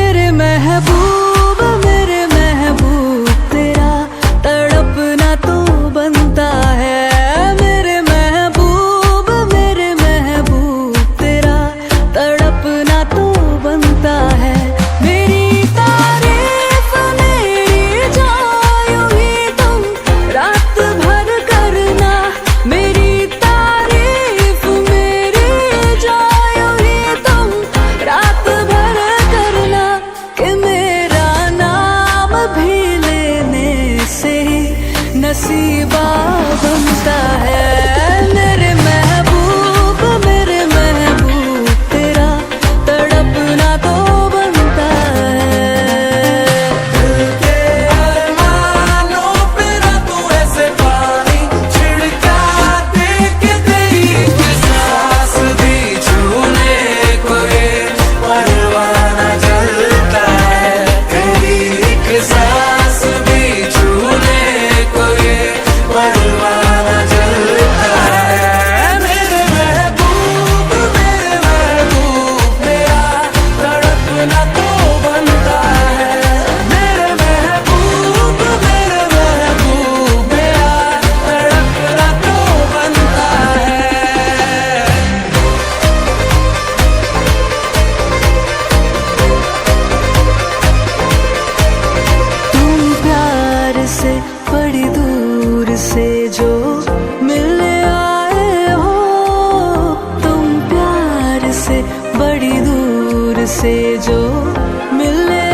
मेरे महबूब तेरा तड़पना तो बनता है। मेरे महबूब तेरा तड़पना तो बनता है। मेरी तारीफ मेरी जो यूं ही तुम रात भर करना। मेरी तारीफ मेरी जो यूं ही तुम रात भर करना। कि मेरा नाम भी लेने से नसीबा बनता है। मेरे महबूब तेरा तड़पना तो बनता है। दिल के अरमानों पे ना तू ऐसे पानी छिड़का दे के तेरी सांस भी छूने को ये परवाना जलता है। तेरी एक सांस भी छूने को ये परवाना जलता है। मेरे महबूब मेरा तड़पना तो बनता है। मेरे महबूब मेरा तड़पना तो बनता है। तुम प्यार से बड़ी दूर से जो मिलने आए हो। तुम प्यार से बड़ी दूर से जो मिलने